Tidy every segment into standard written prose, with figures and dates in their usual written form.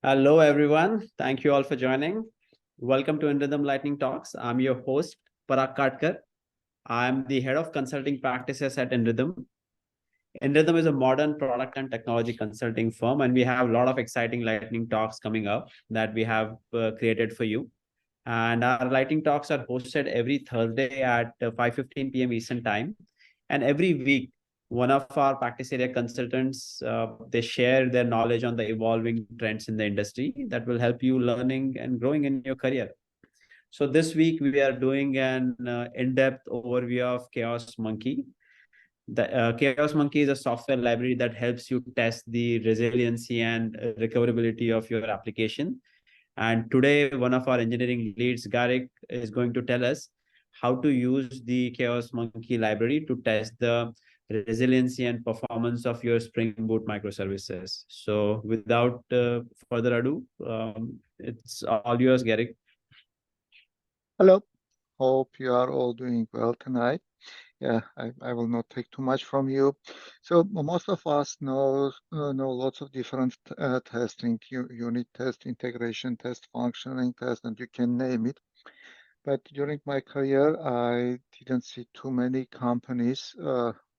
Hello, everyone. Thank you all for joining. Welcome to InRhythm Lightning Talks. I'm your host, Parag Katkar. I'm the head of consulting practices at InRhythm. InRhythm is a modern product and technology consulting firm, and we have a lot of exciting lightning talks coming up that we have created for you. And our lightning talks are hosted every Thursday at 5:15 p.m. Eastern Time. And every week, one of our practice area consultants, they share their knowledge on the evolving trends in the industry that will help you learning and growing in your career. So this week, we are doing an in-depth overview of Chaos Monkey. The Chaos Monkey is a software library that helps you test the resiliency and recoverability of your application. And today, one of our engineering leads, Garik, is going to tell us how to use the Chaos Monkey library to test the resiliency and performance of your Spring Boot microservices. So without further ado, it's all yours, Garik. Hello, hope you are all doing well tonight. I will not take too much from you. So most of us know lots of different testing, unit test, integration test, functioning test, and you can name it. But during my career, I didn't see too many companies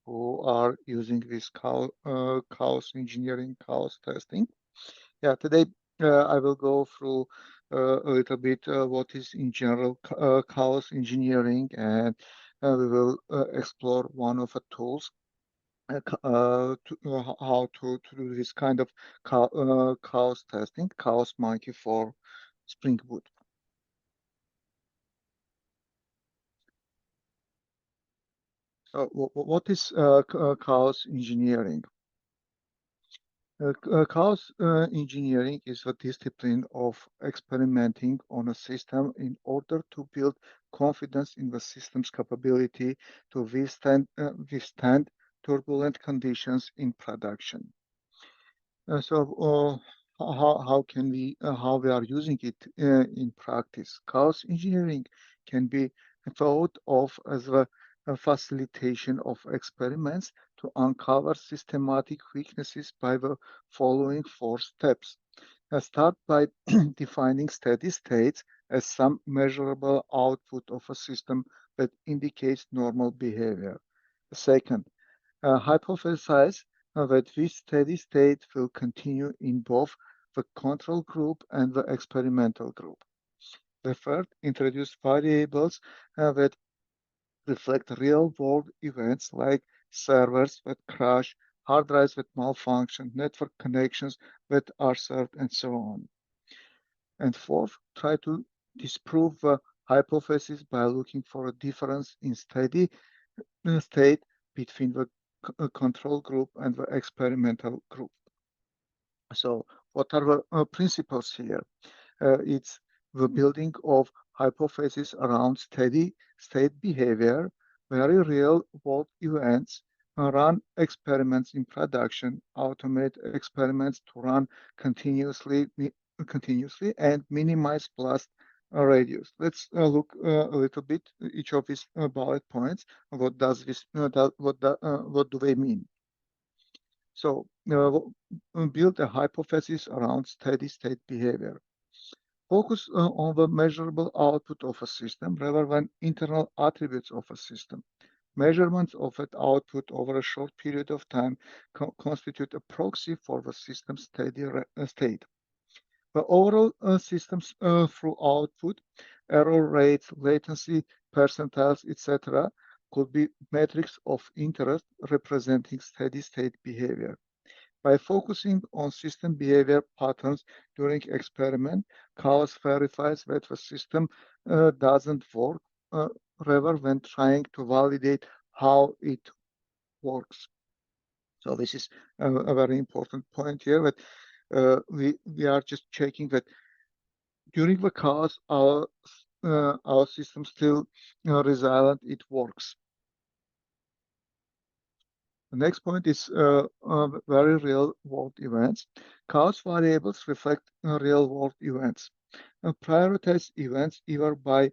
who are using this chaos engineering, chaos testing. Today I will go through a little bit what is in general chaos engineering, and we will explore one of the tools how to do this kind of chaos testing, chaos monkey for Spring Boot. So what is chaos engineering? Chaos engineering is a discipline of experimenting on a system in order to build confidence in the system's capability to withstand turbulent conditions in production. How we are using it in practice? Chaos engineering can be thought of as a facilitation of experiments to uncover systematic weaknesses by the following four steps. Start by defining steady states as some measurable output of a system that indicates normal behavior. Second, hypothesize that this steady state will continue in both the control group and the experimental group. The third, introduce variables that reflect real-world events like servers that crash, hard drives that malfunction, network connections that are served, and so on. And fourth, try to disprove the hypothesis by looking for a difference in steady state between the control group and the experimental group. So what are the principles here? It's the building of hypotheses around steady state behavior, very real world events, run experiments in production, automate experiments to run continuously and minimize blast radius. Let's look a little bit each of these bullet points. What does this? What do they mean? So build a hypothesis around steady state behavior. Focus on the measurable output of a system rather than internal attributes of a system. Measurements of that output over a short period of time constitute a proxy for the system's steady state. The overall systems through output, error rates, latency, percentiles, etc., could be metrics of interest representing steady state behavior. By focusing on system behavior patterns during experiment, chaos verifies that the system doesn't work rather than trying to validate how it works. So this is a very important point here that we are just checking that during the chaos our system still resilient, it works. The next point is very real world events. Chaos variables reflect real world events. Prioritize events either by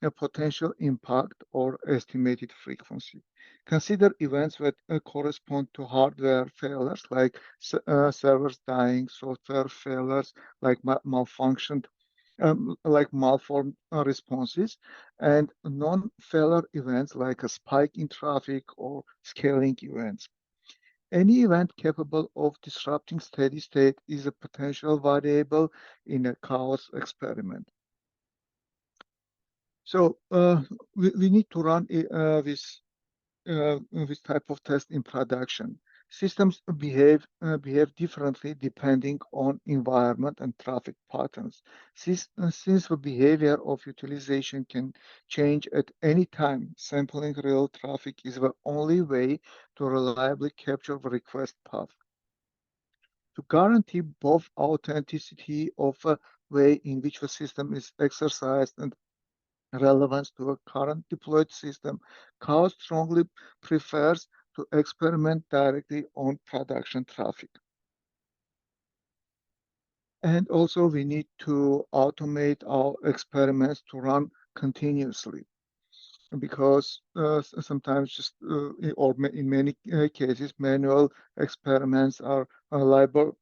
a potential impact or estimated frequency. Consider events that correspond to hardware failures like servers dying, software failures like malfunctioned, like malformed responses, and non-failure events like a spike in traffic or scaling events. Any event capable of disrupting steady state is a potential variable in a chaos experiment. So we need to run this type of test in production. Systems behave differently depending on environment and traffic patterns. Since the behavior of utilization can change at any time, sampling real traffic is the only way to reliably capture the request path. To guarantee both authenticity of a way in which the system is exercised and relevance to a current deployed system, Chaos strongly prefers to experiment directly on production traffic. And also we need to automate our experiments to run continuously because sometimes just or in many cases manual experiments are labor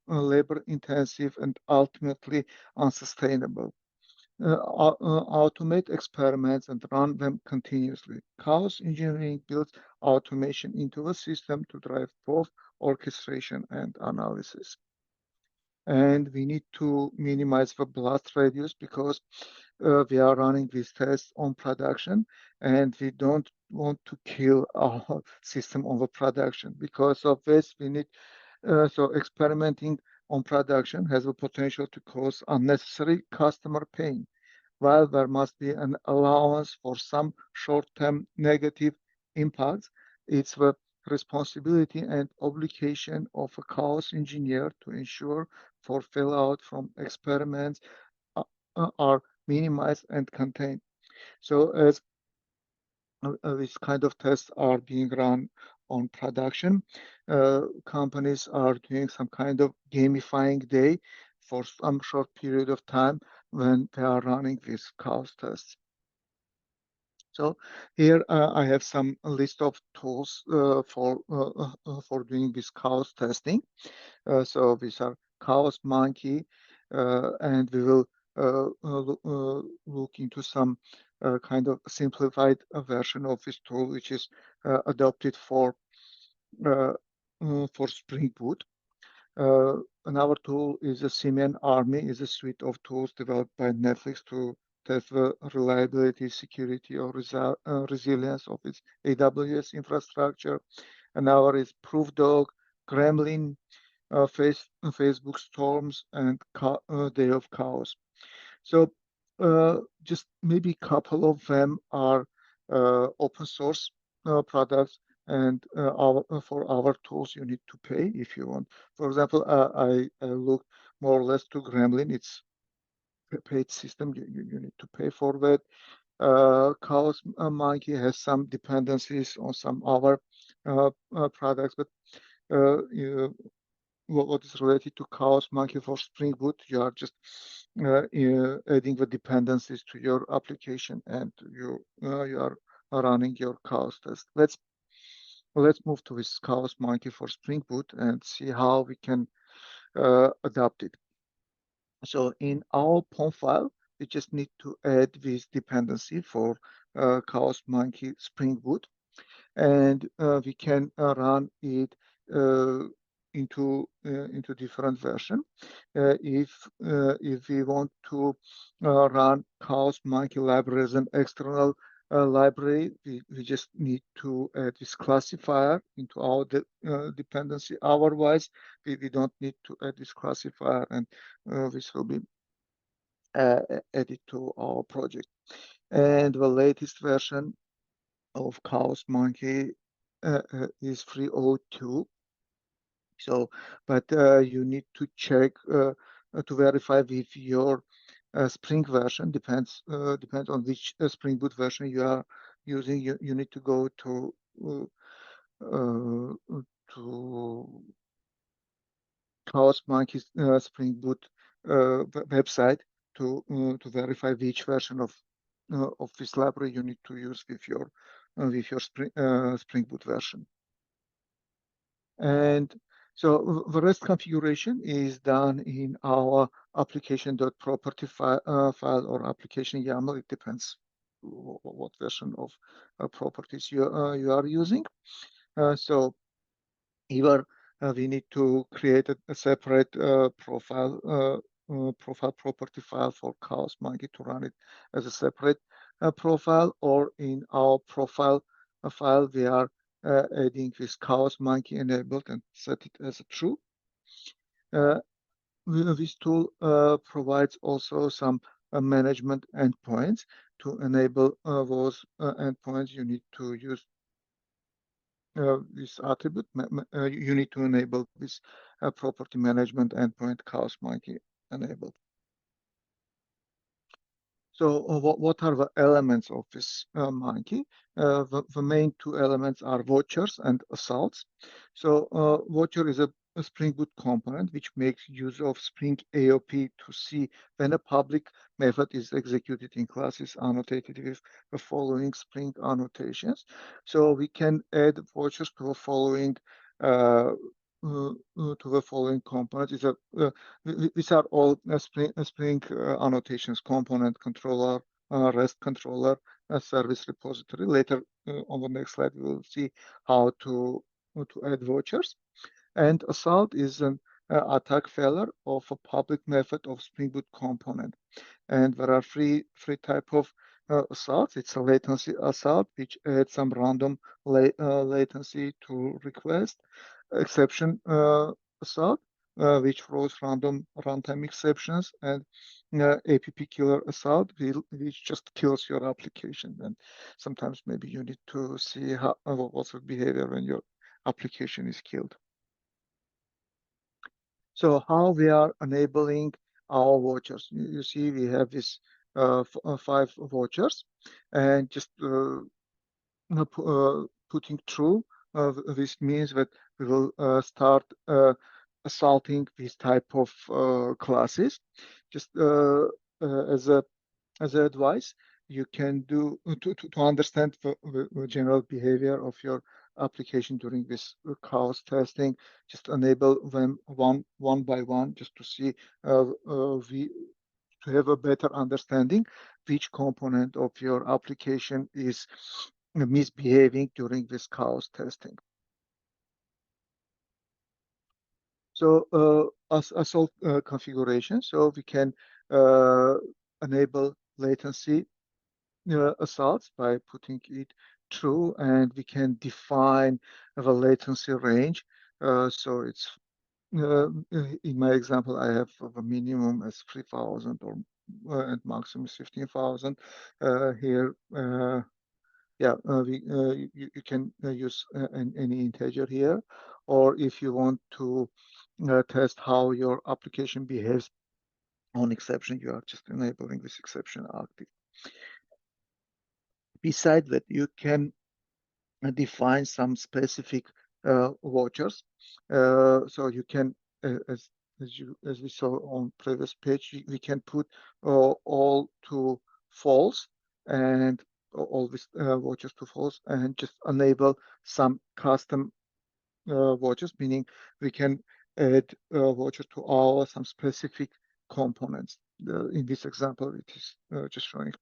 intensive and ultimately unsustainable. Automate experiments and run them continuously. Chaos engineering builds automation into the system to drive both orchestration and analysis. And we need to minimize the blast radius because we are running these tests on production and we don't want to kill our system on the production. Because of this, we need so experimenting on production has the potential to cause unnecessary customer pain. While there must be an allowance for some short-term negative impacts, it's the responsibility and obligation of a chaos engineer to ensure for fallout from experiments are minimized and contained. So as these kind of tests are being run on production, companies are doing some kind of gamifying day for some short period of time when they are running these chaos tests. So here I have some list of tools for doing this chaos testing. So these are Chaos Monkey, and we will look into some kind of simplified version of this tool, which is adopted uh, for Spring Boot. Another tool is a Simian Army, is a suite of tools developed by Netflix to test the reliability, security, or resilience of its AWS infrastructure. Another is ProofDog, Gremlin, Facebook Storms, and Day of Chaos. So just maybe a couple of them are open source products, and for our tools you need to pay if you want. For example, I look more or less to Gremlin. It's a paid system. You need to pay for that. Chaos Monkey has some dependencies on some other products, but what is related to Chaos Monkey for Spring Boot, you are just adding the dependencies to your application and you are running your Chaos test. Let's move to this Chaos Monkey for Spring Boot and see how we can adapt it. So in our POM file, we just need to add this dependency for Chaos Monkey Spring Boot, and we can run it into different version. If we want to run Chaos Monkey library as an external library, we just need to add this classifier into our dependency. Otherwise, we don't need to add this classifier, and this will be added to our project. And the latest version of Chaos Monkey is 302. So, but you need to check to verify if your Spring version depends on which Spring Boot version you are using. You need to go to Chaos Monkey's Spring Boot website to verify which version of of this library you need to use with your Spring Boot version. And so the rest configuration is done in our application.property file or application YAML. It depends what version of properties you are using. So here we need to create a separate profile property file for Chaos Monkey to run it as a separate profile, or in our profile file we are adding this Chaos Monkey enabled and set it as a true. This tool provides also some management endpoints. To enable those endpoints, you need to use this attribute. You need to enable this property management endpoint Chaos Monkey enabled. So what are the elements of this monkey? The main two elements are vouchers and assaults. So voucher is a Spring Boot component which makes use of Spring AOP to see when a public method is executed in classes annotated with the following Spring annotations. So we can add vouchers to the following components. These are all Spring annotations: component controller, REST controller, service repository. Later on the next slide, we will see how to add vouchers. And assault is an attack failure of a public method of Spring Boot component. And there are three type of assaults. It's a latency assault, which adds some random latency to request. Exception assault, which throws random runtime exceptions, and APP killer assault, which just kills your application. And sometimes maybe you need to see what's the behavior when your application is killed. So how we are enabling our vouchers? You see, we have this 5 vouchers, and just putting true. This means that we will start assaulting this type of classes. Just as a advice, you can do to understand the general behavior of your application during this chaos testing. Just enable them one by one, just to see to have a better understanding which component of your application is misbehaving during this chaos testing. So as assault configuration, so we can enable latency assaults by putting it true, and we can define the latency range. So it's in my example, I have the minimum as 3,000 or and maximum is 15,000. Here, yeah, you can use any integer here, or if you want to test how your application behaves on exception, you are just enabling this exception active. Besides that, you can define some specific vouchers. So you can, as we saw on previous page, we can put all to false, and all these vouchers to false, and just enable some custom vouchers, meaning we can add vouchers to our some specific components. In this example, it is just showing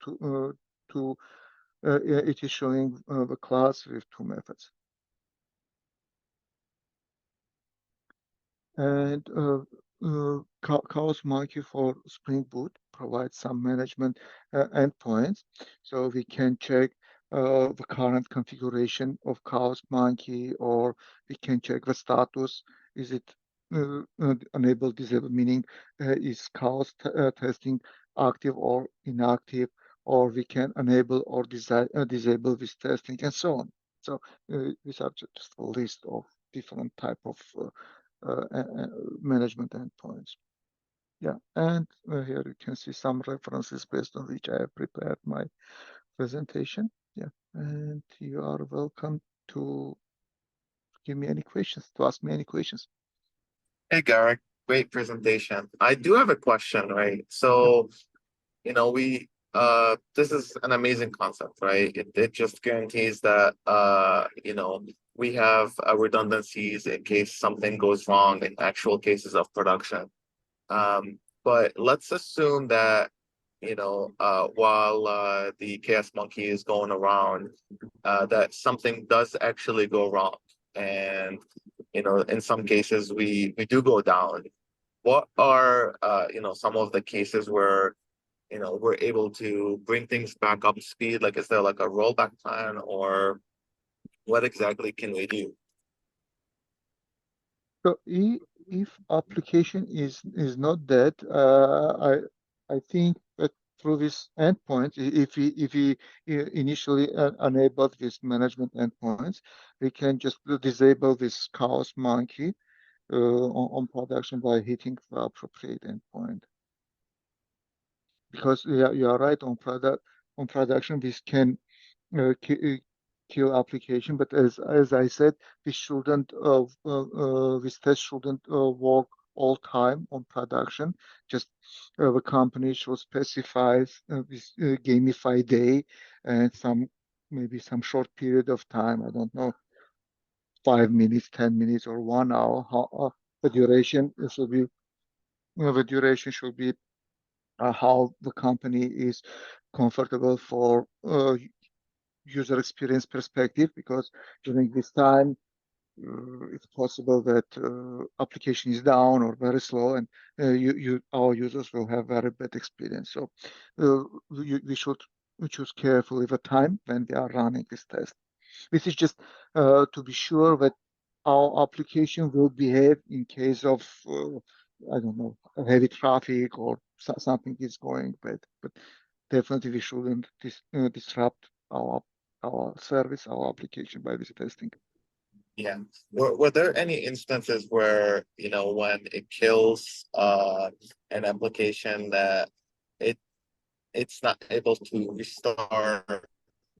it is showing the class with 2 methods. And Chaos Monkey for Spring Boot provides some management endpoints. So we can check the current configuration of Chaos Monkey, or we can check the status. Is it enabled, disabled, meaning is Chaos testing active or inactive, or we can enable or disable this testing, and so on. So these are just a list of different type of management endpoints. Yeah, and here you can see some references based on which I have prepared my presentation. Yeah, and you are welcome to give me any questions, to ask me any questions. Hey, Garik, great presentation. I do have a question, right? So, you know, we this is an amazing concept, right? It just guarantees that you know, we have redundancies in case something goes wrong in actual cases of production. But let's assume that, you know, while the chaos monkey is going around, that something does actually go wrong, and you know, in some cases we do go down. What are you know, some of the cases where, you know, we're able to bring things back up to speed? Like, is there like a rollback plan, or what exactly can we do? So if application is not dead, I think that through this endpoint, if we initially enabled this management endpoints, we can just disable this chaos monkey on production by hitting the appropriate endpoint. Because you are right, on production this can kill application, but as I said, we shouldn't this test shouldn't work all time on production. Just the company should specify this gamify day and maybe some short period of time. I don't know, 5 minutes, 10 minutes, or 1 hour. How the duration should be. The duration should be how the company is comfortable for user experience perspective, because during this time it's possible that application is down or very slow, and our users will have very bad experience. So we should choose carefully the time when we are running this test. This is just to be sure that our application will behave in case of I don't know, heavy traffic or something is going bad. But definitely we shouldn't disrupt our service, our application by this testing. Yeah. Were there any instances where, you know, when it kills an application that it it's not able to restart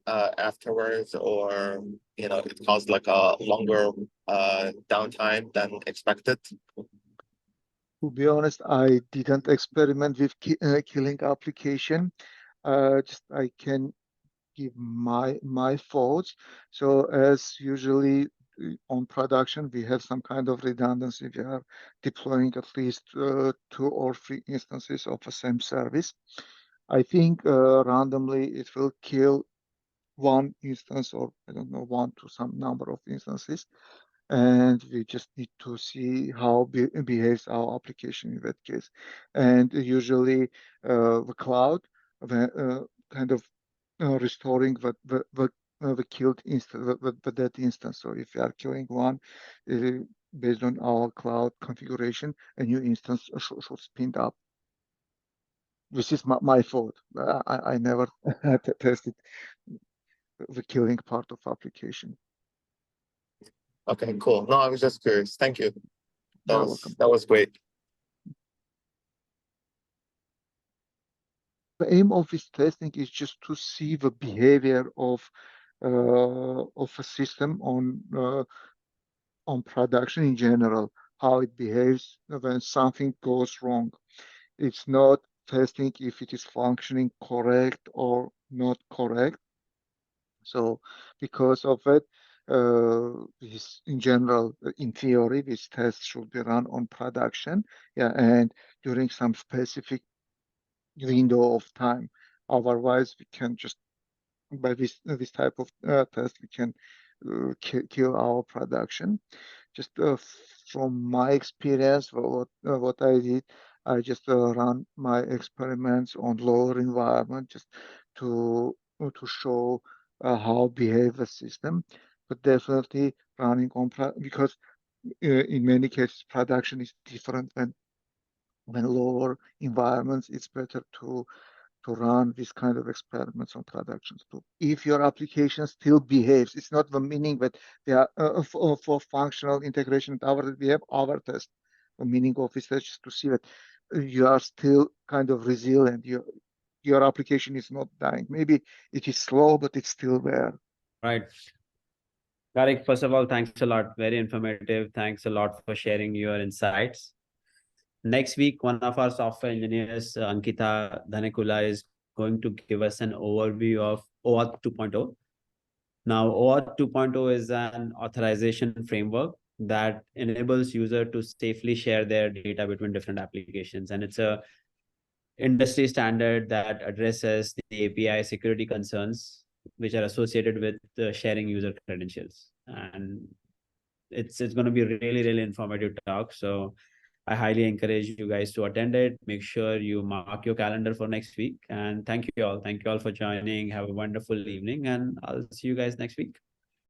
afterwards, or you know, it caused like a longer downtime than expected? To be honest, I didn't experiment with killing application. Just I can give my thoughts. So as usually on production, we have some kind of redundancy. We are deploying at least 2 or 3 instances of the same service. I think randomly it will kill one instance, or I don't know, one to some number of instances, and we just need to see how behaves our application in that case. And usually the cloud kind of restoring the killed instance, the dead instance. So if you are killing one, based on our cloud configuration, a new instance should spin up. This is my fault. I never tested the killing part of application. Okay, cool. No, I was just curious. Thank you. You're welcome. That was great. The aim of this testing is just to see the behavior of a system on production in general, how it behaves when something goes wrong. It's not testing if it is functioning correct or not correct. So because of it, this in general, in theory, this test should be run on production, yeah, and during some specific window of time. Otherwise, we can just by this type of test we can kill our production. Just from my experience, what I did, I just run my experiments on lower environment just to show how behave the system, but definitely running on because in many cases production is different when lower environments. It's better to run this kind of experiments on productions too. If your application still behaves, it's not the meaning that they are for functional integration we have our test. The meaning of this is just to see that you are still kind of resilient. Your application is not dying. Maybe it is slow, but it's still there. Right. Garik, first of all, thanks a lot. Very informative. Thanks a lot for sharing your insights. Next week, one of our software engineers, Ankita Dhanekula, is going to give us an overview of OAuth 2.0. Now, OAuth 2.0 is an authorization framework that enables user to safely share their data between different applications. And it's a industry standard that addresses the API security concerns which are associated with sharing user credentials. And it's going to be really, really informative talk. So I highly encourage you guys to attend it. Make sure you mark your calendar for next week. And thank you all. Thank you all for joining. Have a wonderful evening, and I'll see you guys next week.